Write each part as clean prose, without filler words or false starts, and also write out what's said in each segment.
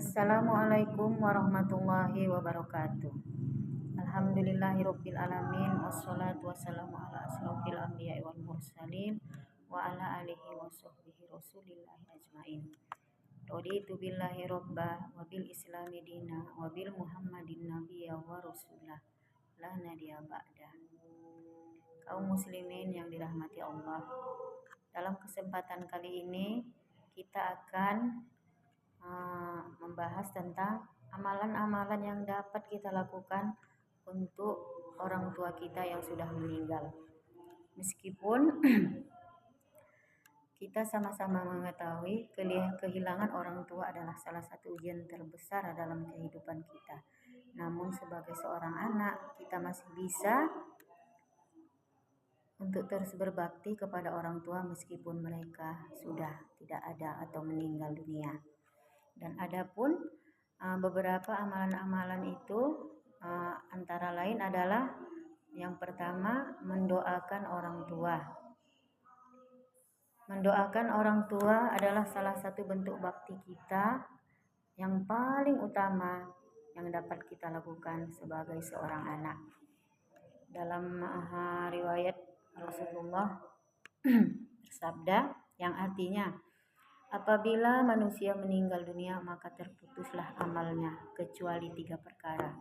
Assalamualaikum warahmatullahi wabarakatuh. Alhamdulillahirabbil alamin wassalatu wassalamu ala asrofil anbiya'i wal mursalin wa ala alihi wa sahbihi rasulillahi ajmain. Raditu billahi robba wa bil islami dina wa bil muhammadin nabiyya wa rasulah la nadiya ba'da. Kaum muslimin yang dirahmati Allah, dalam kesempatan kali ini kita akan membahas tentang amalan-amalan yang dapat kita lakukan untuk orang tua kita yang sudah meninggal. Meskipun kita sama-sama mengetahui kehilangan orang tua adalah salah satu ujian terbesar dalam kehidupan kita. Namun sebagai seorang anak, kita masih bisa untuk terus berbakti kepada orang tua meskipun mereka sudah tidak ada atau meninggal dunia. Dan adapun beberapa amalan-amalan itu antara lain adalah yang pertama, mendoakan orang tua. Mendoakan orang tua adalah salah satu bentuk bakti kita yang paling utama yang dapat kita lakukan sebagai seorang anak. Dalam riwayat Rasulullah bersabda yang artinya, apabila manusia meninggal dunia maka terputuslah amalnya kecuali 3 perkara.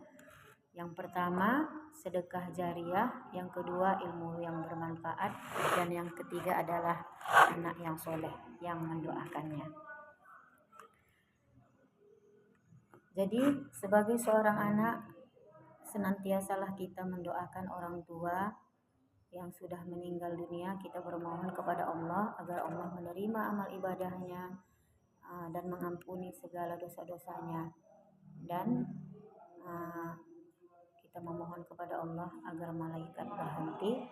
Yang pertama, sedekah jariah, yang kedua ilmu yang bermanfaat, dan yang ketiga adalah anak yang soleh yang mendoakannya. Jadi sebagai seorang anak, senantiasalah kita mendoakan orang tua yang sudah meninggal dunia. Kita bermohon kepada Allah agar Allah menerima amal ibadahnya dan mengampuni segala dosa-dosanya, dan kita memohon kepada Allah agar malaikat berhenti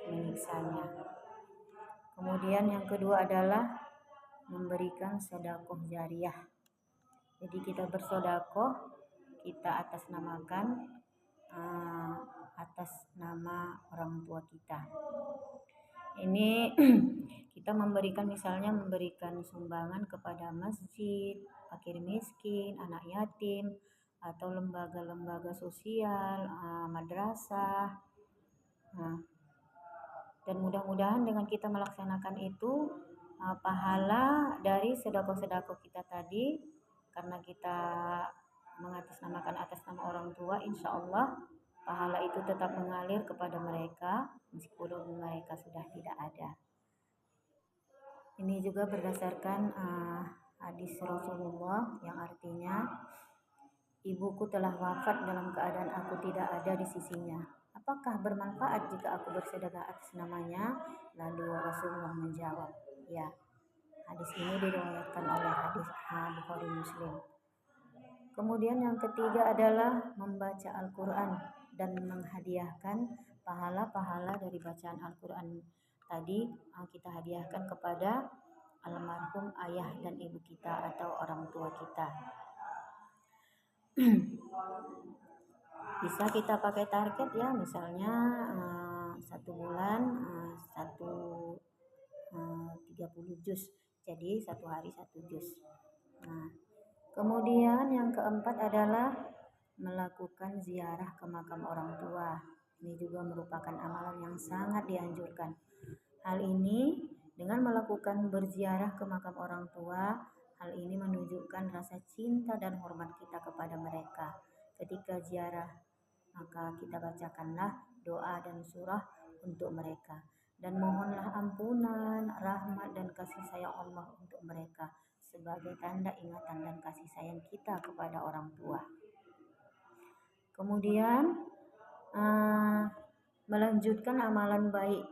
menyiksanya. Kemudian yang kedua adalah memberikan sedekah jariah. Jadi kita bersedekah, kita atasnamakan atas nama orang tua kita. Ini kita misalnya memberikan sumbangan kepada masjid, fakir miskin, anak yatim, atau lembaga-lembaga sosial, madrasah. Dan mudah-mudahan dengan kita melaksanakan itu, pahala dari sedekah-sedekah kita tadi, karena kita mengatasnamakan atas nama orang tua, insya Allah pahala itu tetap mengalir kepada mereka meskipun mereka sudah tidak ada. Ini juga berdasarkan hadis Rasulullah yang artinya, ibuku telah wafat dalam keadaan aku tidak ada di sisinya. Apakah bermanfaat jika aku bersedekah atas namanya? Lalu Rasulullah menjawab, ya. Hadis ini diriwayatkan oleh hadis Bukhari Muslim. Kemudian yang ketiga adalah membaca Al-Quran dan menghadiahkan pahala-pahala dari bacaan Al-Quran tadi, kita hadiahkan kepada almarhum ayah dan ibu kita atau orang tua kita. Bisa kita pakai target ya, misalnya 1 bulan 30 juz, jadi 1 hari 1 juz. Kemudian yang keempat adalah melakukan ziarah ke makam orang tua. Ini juga merupakan amalan yang sangat dianjurkan. Hal ini dengan melakukan berziarah ke makam orang tua, hal ini menunjukkan rasa cinta dan hormat kita kepada mereka. Ketika ziarah, maka kita bacakanlah doa dan surah untuk mereka, dan mohonlah ampunan, rahmat dan kasih sayang Allah untuk mereka sebagai tanda ingatan dan kasih sayang kita kepada orang tua. Kemudian melanjutkan amalan baik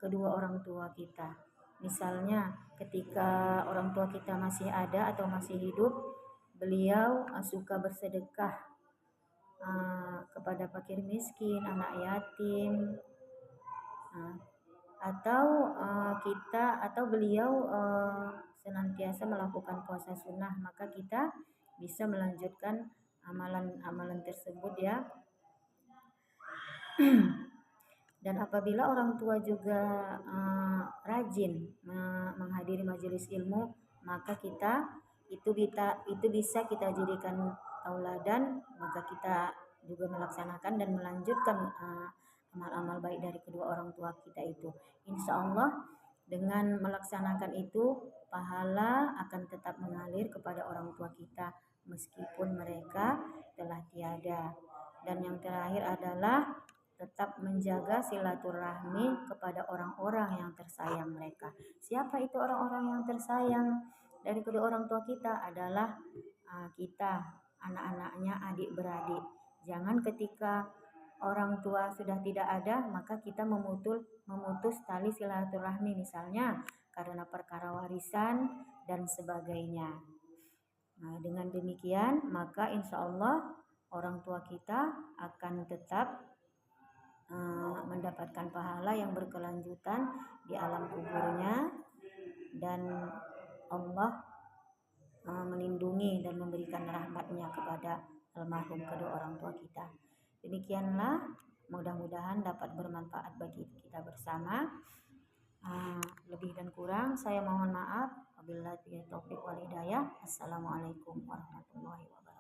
kedua orang tua kita. Misalnya ketika orang tua kita masih ada atau masih hidup, beliau suka bersedekah kepada fakir miskin, anak yatim, atau beliau senantiasa melakukan puasa sunnah, maka kita bisa melanjutkan amalan-amalan tersebut ya. Dan apabila orang tua juga rajin menghadiri majelis ilmu, maka kita itu bisa kita jadikan tauladan, maka kita juga melaksanakan dan melanjutkan amal-amal baik dari kedua orang tua kita itu. Insya Allah dengan melaksanakan itu pahala akan tetap mengalir kepada orang tua kita meskipun mereka telah tiada. Dan yang terakhir adalah tetap menjaga silaturahmi kepada orang-orang yang tersayang mereka. Siapa itu orang-orang yang tersayang dari kedua orang tua kita? Adalah kita, anak-anaknya, adik-beradik. Jangan ketika orang tua sudah tidak ada maka kita memutus tali silaturahmi, misalnya karena perkara warisan dan sebagainya. Nah, dengan demikian maka insya Allah orang tua kita akan tetap mendapatkan pahala yang berkelanjutan di alam kuburnya, dan Allah melindungi dan memberikan rahmatnya kepada almarhum kedua orang tua kita. Demikianlah, mudah-mudahan dapat bermanfaat bagi kita bersama. Lebih dan kurang saya mohon maaf. Wabillahi taufiq wal hidayah. Assalamualaikum warahmatullahi wabarakatuh.